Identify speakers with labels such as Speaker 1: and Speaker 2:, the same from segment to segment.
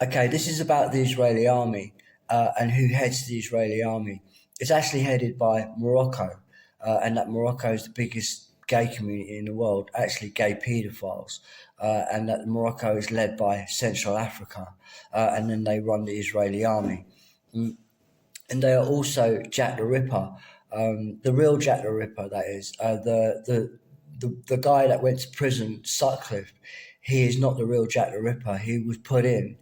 Speaker 1: Okay, this is about the Israeli army and who heads the Israeli army. It's actually headed by Morocco, and that Morocco is the biggest gay community in the world, actually gay paedophiles, and that Morocco is led by Central Africa, and then they run the Israeli army. And they are also Jack the Ripper, the real Jack the Ripper, that is, the guy that went to prison, Sutcliffe. He is not the real Jack the Ripper. He was put in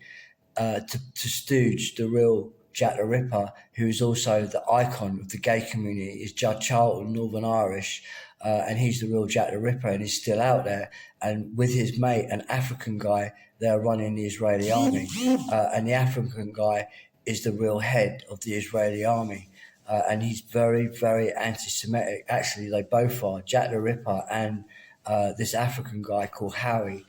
Speaker 1: to stooge the real Jack the Ripper, who is also the icon of the gay community, is Judd Charlton, Northern Irish, and he's the real Jack the Ripper, and he's still out there. And with his mate, an African guy, they're running the Israeli army, and the African guy is the real head of the Israeli army. And he's very, very anti-Semitic. Actually, they both are. Jack the Ripper and this African guy called Howie.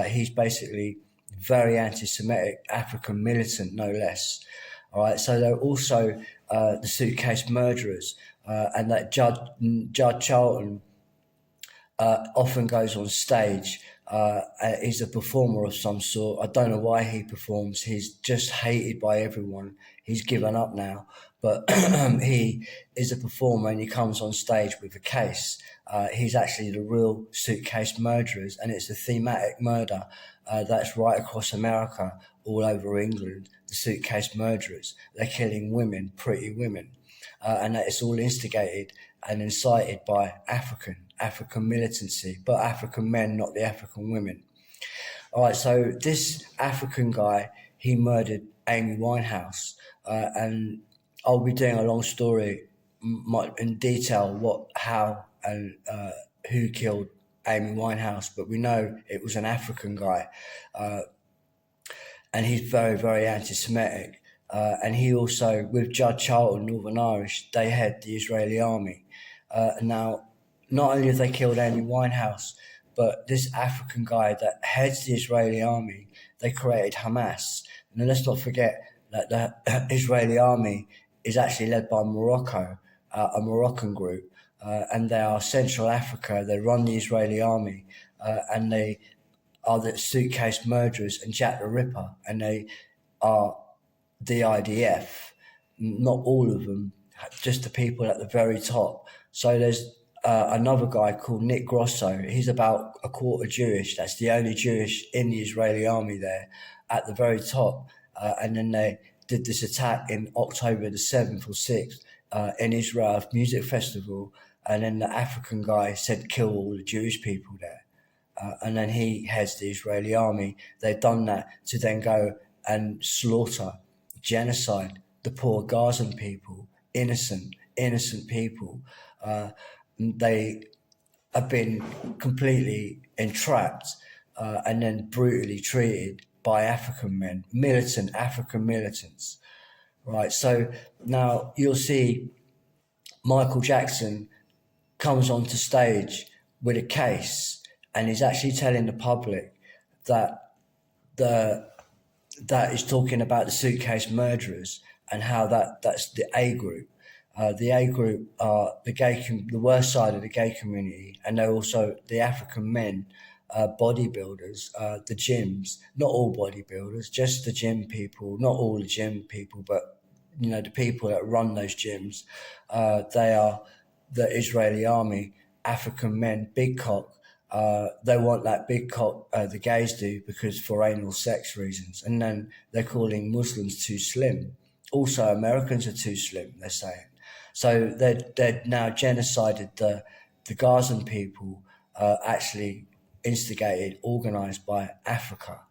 Speaker 1: He's basically very anti-Semitic, African militant, no less. All right, so they're also the suitcase murderers, and that Judd Charlton often goes on stage. He's a performer of some sort. I don't know why he performs. He's just hated by everyone. He's given up now, but he is a performer and he comes on stage with a case. He's actually the real suitcase murderers, and it's a thematic murder that's right across America, all over England. The suitcase murderers. They're killing women, pretty women, and that it's all instigated and incited by African militancy, but African men, not the African women. All right, so this African guy, he murdered Amy Winehouse, and I'll be doing a long story in detail what, how, and who killed Amy Winehouse, but we know it was an African guy, and he's very, very anti-Semitic. And he also, with Judd Charlton, Northern Irish, they head the Israeli army. Now, not only have they killed Amy Winehouse, but this African guy that heads the Israeli army, they created Hamas. And let's not forget that the Israeli army is actually led by Morocco, a Moroccan group, and they are Central Africa. They run the Israeli army, and they are the suitcase murderers and Jack the Ripper, and they are the IDF. Not all of them, just the people at the very top. So there's another guy called Nick Grosso. He's about a quarter Jewish. That's the only Jewish in the Israeli army there at the very top. And then they did this attack in October the 7th or 6th in Israel music festival. And then the African guy said, kill all the Jewish people there. And then he heads the Israeli army. They've done that to then go and slaughter, genocide the poor Gazan people, innocent people. They have been completely entrapped and then brutally treated by African men, militant African militants. Right, so now you'll see Michael Jackson comes onto stage with a case, and he's actually telling the public that that is talking about the suitcase murderers and how that's the A group. The A group are the worst side of the gay community, and they're also the African men, bodybuilders, the gyms. Not all bodybuilders, just the gym people. Not all the gym people, but the people that run those gyms. They are the Israeli army, African men, big cock. They want that big cock, the gays do, because for anal sex reasons. And then they're calling Muslims too slim. Also, Americans are too slim, they're saying. So they're now genocided the Gazan people, actually instigated, organized by Africa.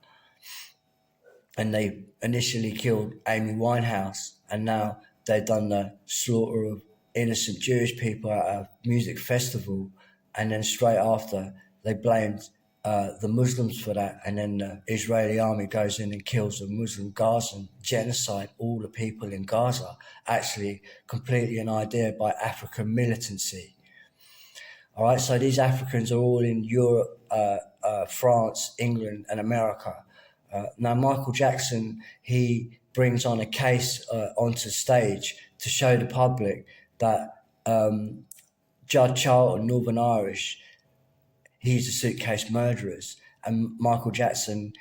Speaker 1: And they initially killed Amy Winehouse, and now they've done the slaughter of innocent Jewish people at a music festival, and then straight after they blamed the Muslims for that, and then the Israeli army goes in and kills the Muslim Gazan, genocide all the people in Gaza, actually completely an idea by African militancy. All right, so these Africans are all in Europe, France, England, and America. Now, Michael Jackson, he brings on a case onto stage to show the public that Judd Charlton, Northern Irish, he's the suitcase murderers. And Michael Jackson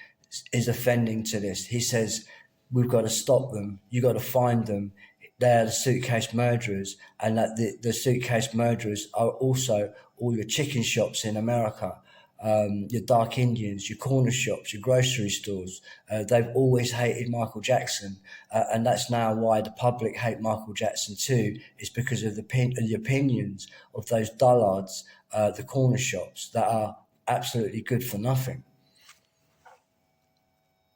Speaker 1: is offending to this. He says, we've got to stop them. You've got to find them. They're the suitcase murderers, and that the suitcase murderers are also all your chicken shops in America, your dark Indians, your corner shops, your grocery stores. They've always hated Michael Jackson, and that's now why the public hate Michael Jackson too, is because of the opinions of those dullards, the corner shops that are absolutely good for nothing.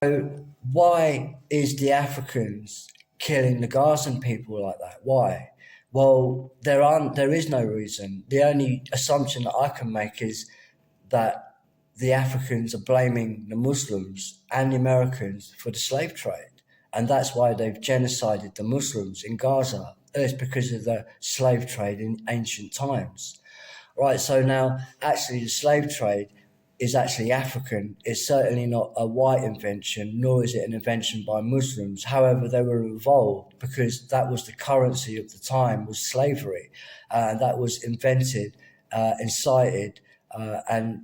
Speaker 1: So why is the Africans killing the Gazan people like that? Why? Well, there is no reason. The only assumption that I can make is that the Africans are blaming the Muslims and the Americans for the slave trade. And that's why they've genocided the Muslims in Gaza. It's because of the slave trade in ancient times. Right, so now actually the slave trade is actually African. It's certainly not a white invention, nor is it an invention by Muslims. However, they were involved because that was the currency of the time, was slavery. That was invented, incited, and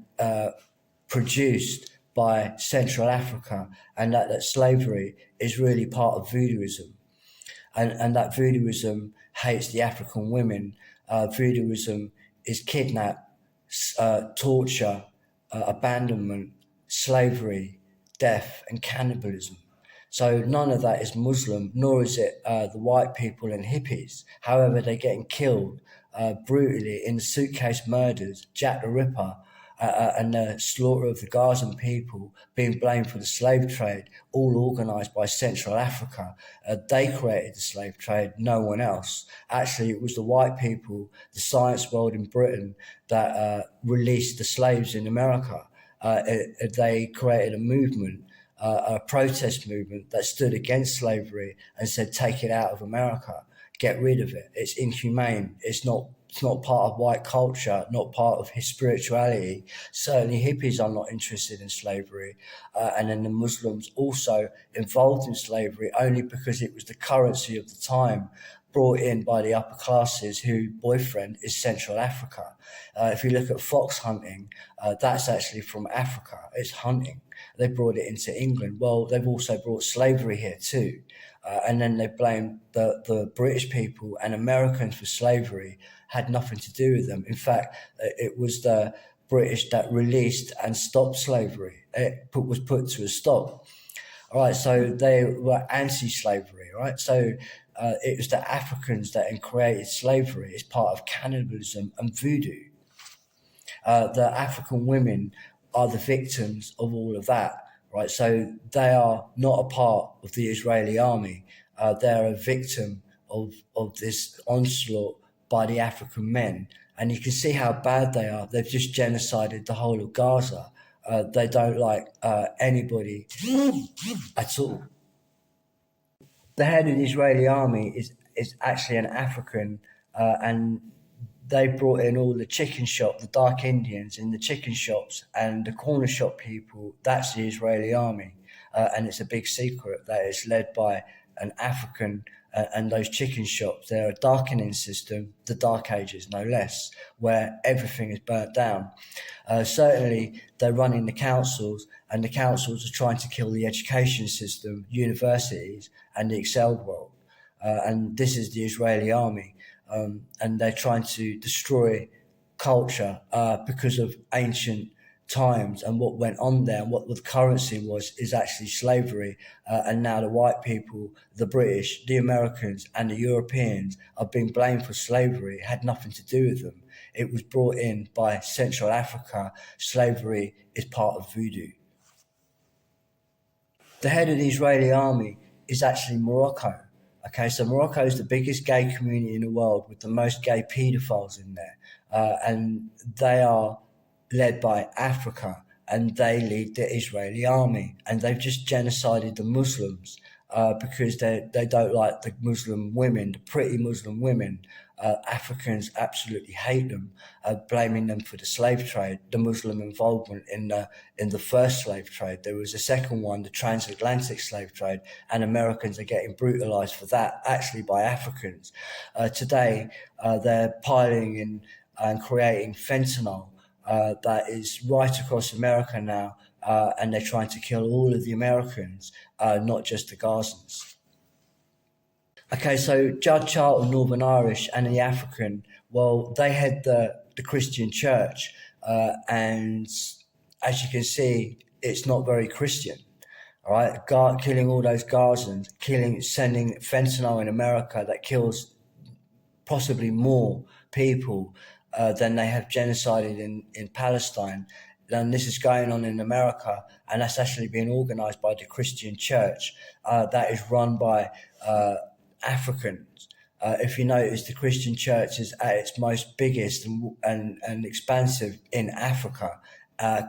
Speaker 1: produced by Central Africa, and that slavery is really part of voodooism. And that voodooism hates the African women. Voodooism is kidnap, torture, abandonment, slavery, death, and cannibalism. So none of that is Muslim, nor is it the white people and hippies. However, they're getting killed brutally in the suitcase murders, Jack the Ripper, and the slaughter of the Gazan people being blamed for the slave trade, all organised by Central Africa. They created the slave trade, no one else. Actually, it was the white people, the science world in Britain, that released the slaves in America. They created a movement, a protest movement that stood against slavery and said, take it out of America, get rid of it. It's inhumane. It's not part of white culture, not part of his spirituality. Certainly hippies are not interested in slavery. And then the Muslims also involved in slavery only because it was the currency of the time, brought in by the upper classes whose boyfriend is Central Africa. If you look at fox hunting, that's actually from Africa. It's hunting. They brought it into England. Well, they've also brought slavery here too. And then they blame the British people and Americans for slavery. Had nothing to do with them. In fact, it was the British that released and stopped slavery. It was put to a stop. All right, so they were anti-slavery, right? So it was the Africans that created slavery as part of cannibalism and voodoo. The African women are the victims of all of that, right? So they are not a part of the Israeli army. They're a victim of this onslaught by the African men. And you can see how bad they are. They've just genocided the whole of Gaza. They don't like anybody at all. The head of the Israeli army is actually an African, and they brought in all the chicken shop, the dark Indians in the chicken shops and the corner shop people. That's the Israeli army. And it's a big secret that it's led by an African, and those chicken shops, they're a darkening system, the Dark Ages, no less, where everything is burnt down. Certainly, they're running the councils, and the councils are trying to kill the education system, universities, and the excelled world. And this is the Israeli army. And they're trying to destroy culture because of ancient times, and what went on there and what the currency was is actually slavery. And now the white people, the British, the Americans, and the Europeans are being blamed for slavery. It had nothing to do with them. It was brought in by Central Africa. Slavery is part of voodoo. The head of the Israeli army is actually Morocco. Okay, so Morocco is the biggest gay community in the world with the most gay paedophiles in there. And they are led by Africa, and they lead the Israeli army. And they've just genocided the Muslims because they don't like the Muslim women, the pretty Muslim women. Africans absolutely hate them, blaming them for the slave trade, the Muslim involvement in the first slave trade. There was a second one, the transatlantic slave trade, and Americans are getting brutalized for that, actually by Africans. Today, they're piling in and creating fentanyl that is right across America now, and they're trying to kill all of the Americans, not just the Gazans. Okay, so Judd Charlton, Northern Irish, and the African, well, they had the Christian church, and as you can see, it's not very Christian. All right, killing all those Gazans, sending fentanyl in America that kills possibly more people than they have genocided in Palestine. And this is going on in America, and that's actually being organised by the Christian church that is run by Africans. If you notice, the Christian church is at its most biggest and expansive in Africa.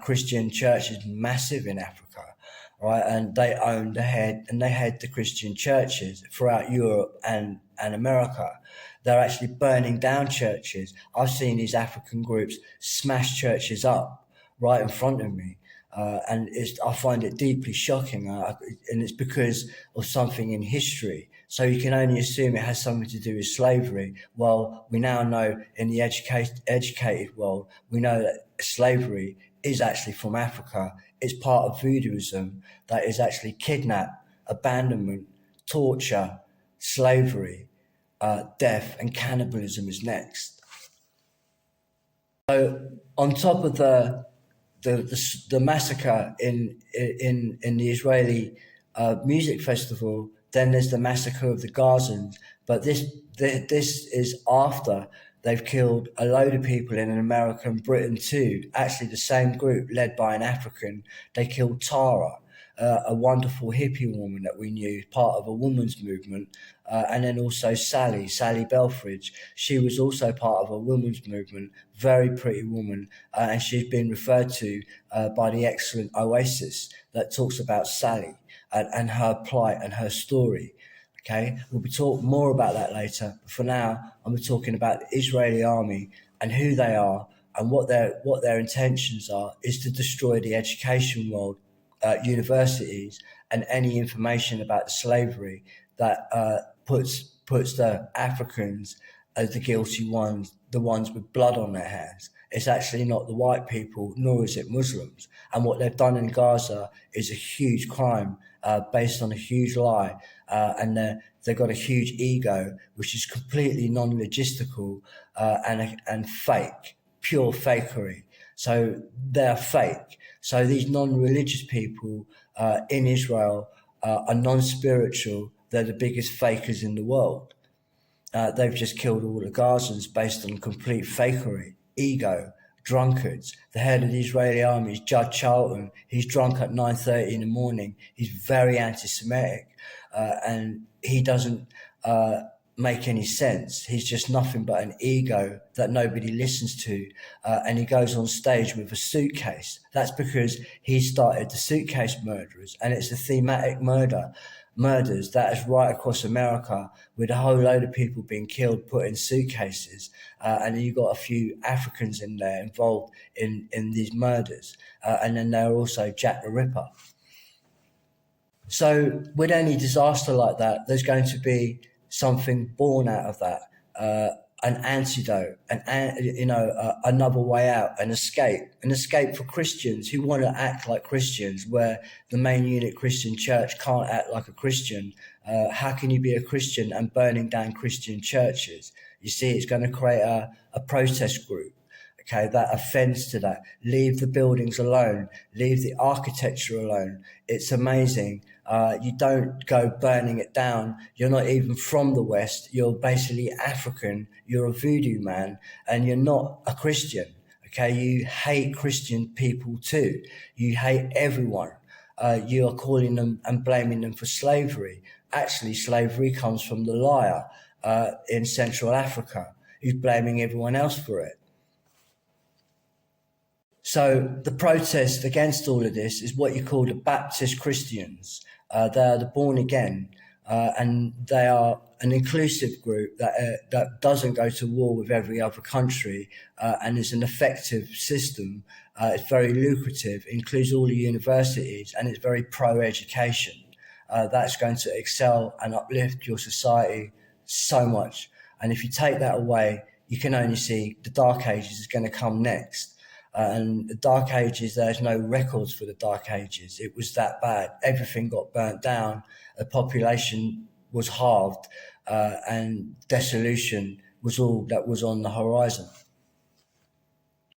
Speaker 1: Christian church is massive in Africa, right? And they own they head the Christian churches throughout Europe and America. They're actually burning down churches. I've seen these African groups smash churches up right in front of me. And I find it deeply shocking, and it's because of something in history. So you can only assume it has something to do with slavery. Well, we now know in the educated world, we know that slavery is actually from Africa. It's part of voodooism that is actually kidnap, abandonment, torture, slavery, death, and cannibalism is next. So on top of the massacre in the Israeli music festival, then there's the massacre of the Gazans. But this is after they've killed a load of people in America and Britain too. Actually, the same group led by an African. They killed Tara, a wonderful hippie woman that we knew, part of a women's movement, and then also Sally Belfridge. She was also part of a women's movement, very pretty woman, and she's been referred to by the excellent Oasis that talks about Sally and her plight and her story. Okay, we'll be talking more about that later. But for now, I'm talking about the Israeli army and who they are and what their intentions are is to destroy the education world, universities, and any information about slavery that puts the Africans as the guilty ones, the ones with blood on their hands. It's actually not the white people, nor is it Muslims. And what they've done in Gaza is a huge crime based on a huge lie. And they've got a huge ego, which is completely non-logistical and fake, pure fakery. So they're fake. So these non-religious people in Israel are non-spiritual. They're the biggest fakers in the world. They've just killed all the Gazans based on complete fakery, ego, drunkards. The head of the Israeli army is Judd Charlton. He's drunk at 9:30 in the morning. He's very anti-Semitic, and he doesn't make any sense. He's just nothing but an ego that nobody listens to, and he goes on stage with a suitcase. That's because he started the suitcase murderers, and it's a thematic murders that is right across America, with a whole load of people being killed, put in suitcases, and then you've got a few Africans in there involved in these murders, and then there are also Jack the Ripper. So with any disaster like that, there's going to be something born out of that, an antidote, another way out, an escape for Christians who want to act like Christians, where the main unit Christian church can't act like a Christian. How can you be a Christian and burning down Christian churches? You see, it's going to create a protest group, okay, that offends to that. Leave the buildings alone. Leave the architecture alone. It's amazing. You don't go burning it down. You're not even from the West. You're basically African. You're a voodoo man, and you're not a Christian. Okay, you hate Christian people too. You hate everyone. You are calling them and blaming them for slavery. Actually, slavery comes from the liar in Central Africa, who's blaming everyone else for it. So the protest against all of this is what you call the Baptist Christians. They are the born again, and they are an inclusive group that doesn't go to war with every other country, and is an effective system. It's very lucrative, includes all the universities, and it's very pro-education. That's going to excel and uplift your society so much. And if you take that away, you can only see the Dark Ages is going to come next. And the Dark Ages, there's no records for the Dark Ages. It was that bad. Everything got burnt down. The population was halved, and dissolution was all that was on the horizon.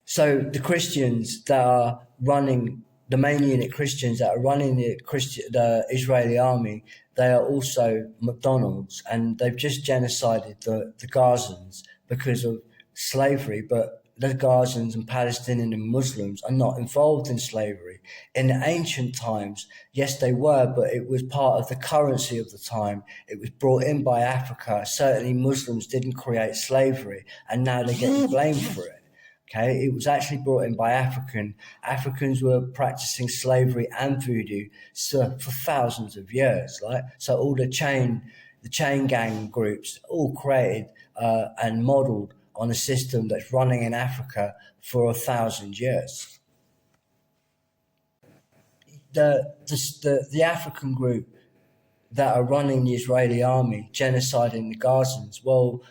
Speaker 1: So the Christians that are running, the main unit Christians that are running the Israeli army, they are also McDonald's, and they've just genocided the Gazans because of slavery. But the Gazans and Palestinian and Muslims are not involved in slavery. In the ancient times, yes, they were, but it was part of the currency of the time. It was brought in by Africa. Certainly Muslims didn't create slavery, and now they're getting blamed for it. Okay, it was actually brought in by Africans were practicing slavery and voodoo for thousands of years, right? So all the chain gang groups all created and modeled on a system that's running in Africa for 1,000 years. The African group that are running the Israeli army, genociding the Gazans, well,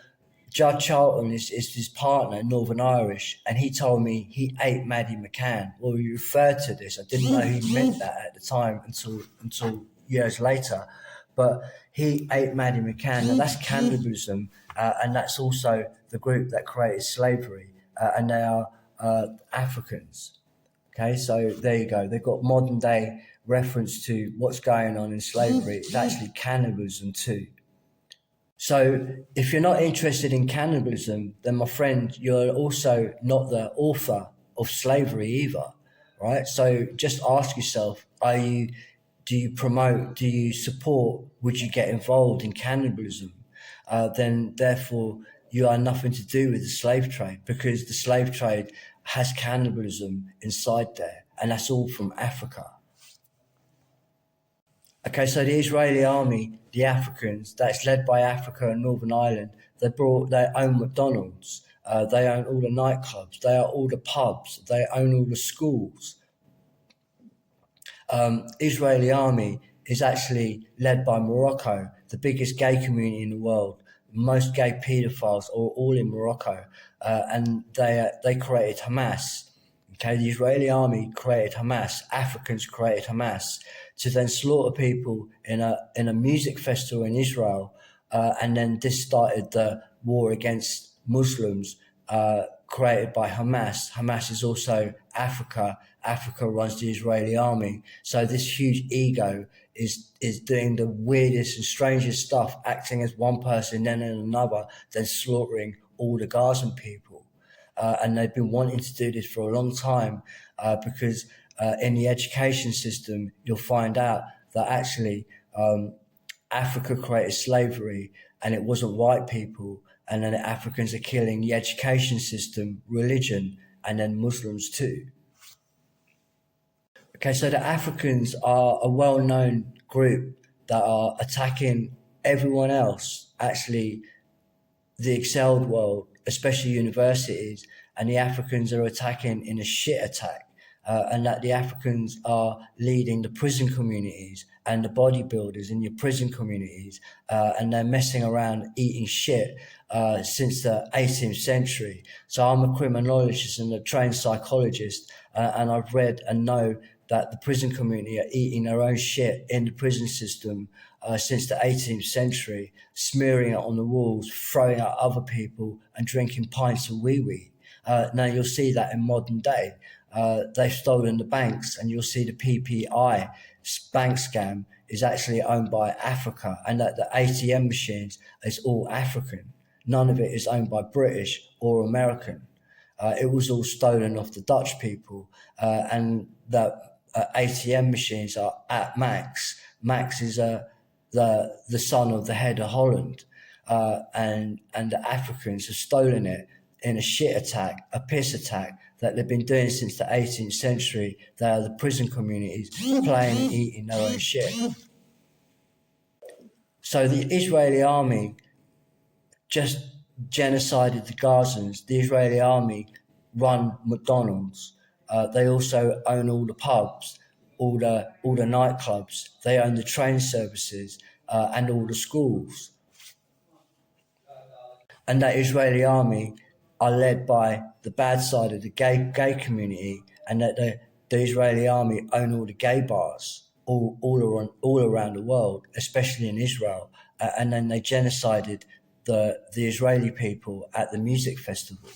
Speaker 1: Judge Charlton is his partner, Northern Irish, and he told me he ate Maddie McCann. Well, he referred to this. I didn't know he meant that at the time until years later. But he ate Maddie McCann, and that's cannibalism, and that's also the group that created slavery, and they are Africans. Okay, so there you go. They've got modern day reference to what's going on in slavery. It's actually cannibalism too. So if you're not interested in cannibalism, then my friend, you're also not the author of slavery either, right? So just ask yourself, do you promote, do you support, would you get involved in cannibalism? Then therefore you are nothing to do with the slave trade, because the slave trade has cannibalism inside there, and that's all from Africa. Okay, so the Israeli army, the Africans, that's led by Africa and Northern Ireland, they brought their own McDonald's, they own all the nightclubs, they own all the pubs, they own all the schools. Israeli army is actually led by Morocco, the biggest gay community in the world. Most gay paedophiles are all in Morocco, and they created Hamas. Okay, the Israeli army created Hamas. Africans created Hamas to then slaughter people in a music festival in Israel, and then this started the war against Muslims created by Hamas. Hamas is also Africa. Africa runs the Israeli army. So this huge ego is doing the weirdest and strangest stuff, acting as one person, then another, then slaughtering all the Gazan people. And they've been wanting to do this for a long time, because in the education system, you'll find out that actually Africa created slavery, and it wasn't white people, and then the Africans are killing the education system, religion, and then Muslims too. Okay, so the Africans are a well-known group that are attacking everyone else, actually the excelled world, especially universities, and the Africans are attacking in a shit attack, and that the Africans are leading the prison communities and the bodybuilders in your prison communities, and they're messing around eating shit since the 18th century. So I'm a criminologist and a trained psychologist, and I've read and know that the prison community are eating their own shit in the prison system since the 18th century, smearing it on the walls, throwing at other people, and drinking pints of wee-wee. Now you'll see that in modern day. They've stolen the banks, and you'll see the PPI bank scam is actually owned by Africa, and that the ATM machines is all African. None of it is owned by British or American. It was all stolen off the Dutch people, and that ATM machines are at Max. Max is the son of the head of Holland, and the Africans have stolen it in a shit attack, a piss attack that they've been doing since the 18th century. They are the prison communities playing and eating their own shit. So the Israeli army just genocided the Gazans. The Israeli army run McDonald's. They also own all the pubs, all the nightclubs. They own the train services and all the schools. And that Israeli army are led by the bad side of the gay community, and that the Israeli army own all the gay bars all around the world, especially in Israel, and then they genocided the Israeli people at the music festival.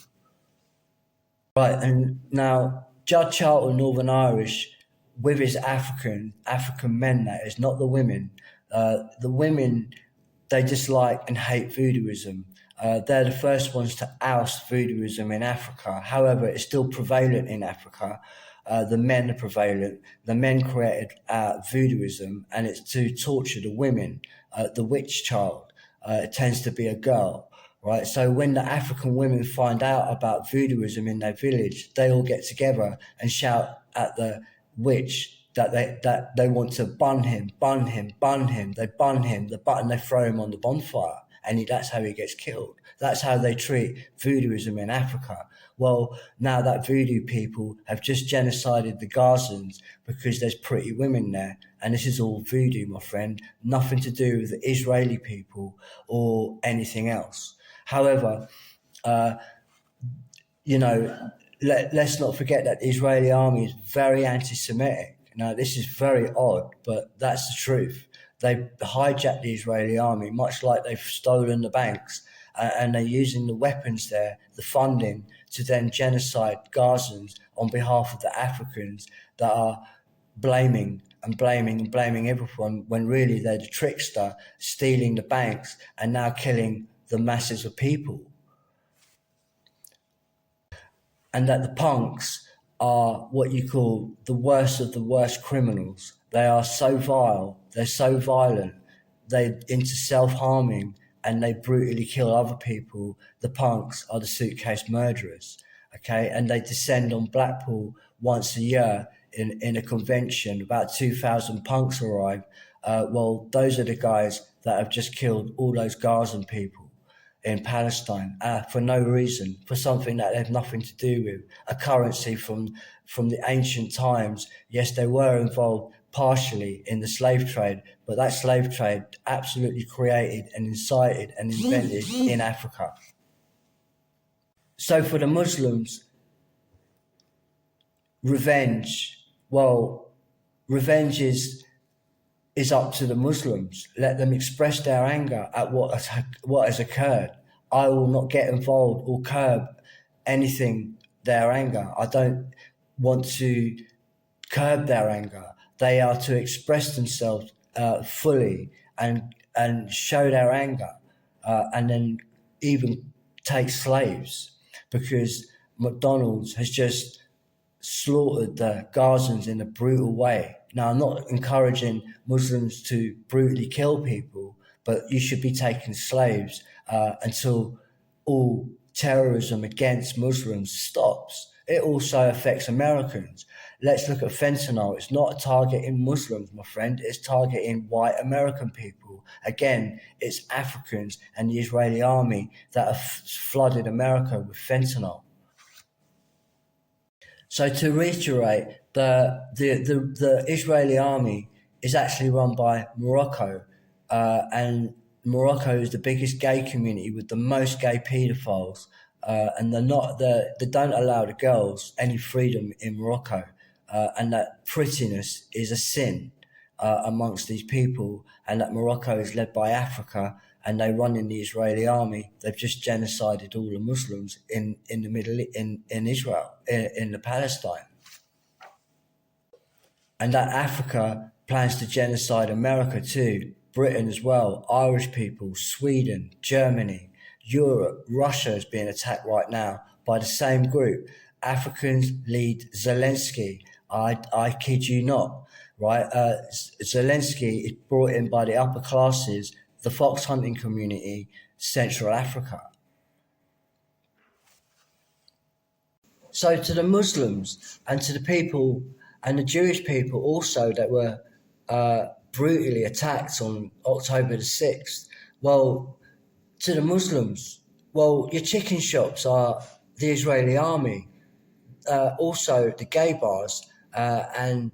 Speaker 1: Right, and now Judd Charlton, Northern Irish, with his African men, that is, not the women. The women, they dislike and hate voodooism. They're the first ones to oust voodooism in Africa. However, it's still prevalent in Africa. The men are prevalent. The men created voodooism, and it's to torture the women. The witch child, it tends to be a girl. Right, so when the African women find out about voodooism in their village, they all get together and shout at the witch that they want to bun him. They bun him, they throw him on the bonfire, and that's how he gets killed. That's how they treat voodooism in Africa. Well, now that voodoo people have just genocided the Gazans because there's pretty women there, and this is all voodoo, my friend, nothing to do with the Israeli people or anything else. However, let's not forget that the Israeli army is very anti-Semitic. Now, this is very odd, but that's the truth. They hijacked the Israeli army, much like they've stolen the banks, and they're using the weapons there, the funding, to then genocide Gazans on behalf of the Africans that are blaming everyone, when really they're the trickster, stealing the banks and now killing the masses of people. And that the punks are what you call the worst of the worst criminals. They are so vile, they're so violent, they're into self-harming, and they brutally kill other people. The punks are the suitcase murderers, okay? And they descend on Blackpool once a year in a convention. About 2,000 punks arrive. Well, those are the guys that have just killed all those Gazan people in Palestine for no reason, for something that they have nothing to do with, a currency from the ancient times. Yes, they were involved partially in the slave trade, but that slave trade absolutely created and incited and invented in Africa. So for the Muslims, revenge is up to the Muslims. Let them express their anger at what has occurred. I will not get involved or curb their anger. I don't want to curb their anger. They are to express themselves fully and show their anger, and then even take slaves, because McDonald's has just slaughtered the Gazans in a brutal way. Now, I'm not encouraging Muslims to brutally kill people, but you should be taking slaves until all terrorism against Muslims stops. It also affects Americans. Let's look at fentanyl. It's not targeting Muslims, my friend. It's targeting white American people. Again, it's Africans and the Israeli army that have flooded America with fentanyl. So to reiterate, the Israeli army is actually run by Morocco, and Morocco is the biggest gay community with the most gay paedophiles, and they don't allow the girls any freedom in Morocco, and that prettiness is a sin amongst these people, and that Morocco is led by Africa, and they run in the Israeli army. They've just genocided all the Muslims in Israel, in the Palestine. And that Africa plans to genocide America too, Britain as well, Irish people, Sweden, Germany, Europe, Russia is being attacked right now by the same group. Africans lead Zelensky. I kid you not, right? Zelensky is brought in by the upper classes, the fox hunting community, Central Africa. So to the Muslims and to the people and the Jewish people also that were brutally attacked on October the 6th, well, to the Muslims, well, your chicken shops are the Israeli army, also the gay bars and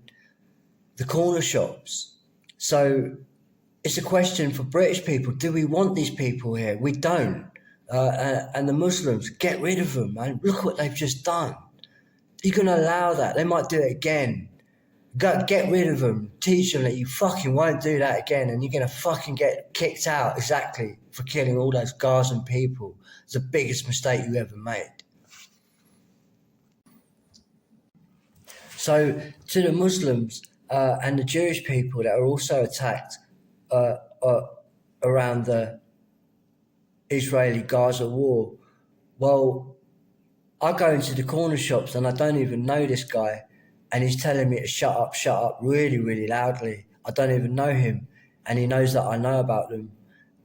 Speaker 1: the corner shops. So it's a question for British people. Do we want these people here? We don't. and the Muslims, get rid of them, man. Look what they've just done. You're going to allow that. They might do it again. Get rid of them. Teach them that you fucking won't do that again, and you're going to fucking get kicked out exactly for killing all those Gazan people. It's the biggest mistake you ever made. So to the Muslims and the Jewish people that are also attacked around the Israeli-Gaza war, well, I go into the corner shops and I don't even know this guy, and he's telling me to shut up really, really loudly. I don't even know him, and he knows that I know about them,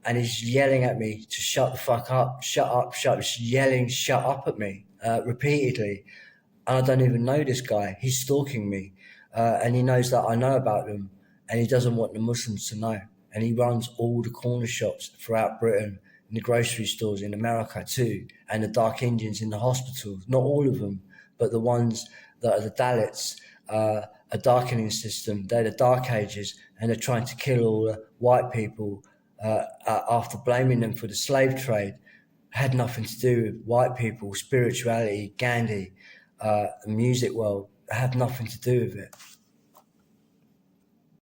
Speaker 1: and he's yelling at me to shut the fuck up, shut up. He's yelling shut up at me repeatedly, and I don't even know this guy. He's stalking me, and he knows that I know about them, and he doesn't want the Muslims to know, and he runs all the corner shops throughout Britain, in the grocery stores in America too, and the dark Indians in the hospitals. Not all of them, but the ones that are the Dalits, a darkening system. They're the Dark Ages, and they're trying to kill all the white people after blaming them for the slave trade. Had nothing to do with white people, spirituality, Gandhi, the music world. Had nothing to do with it.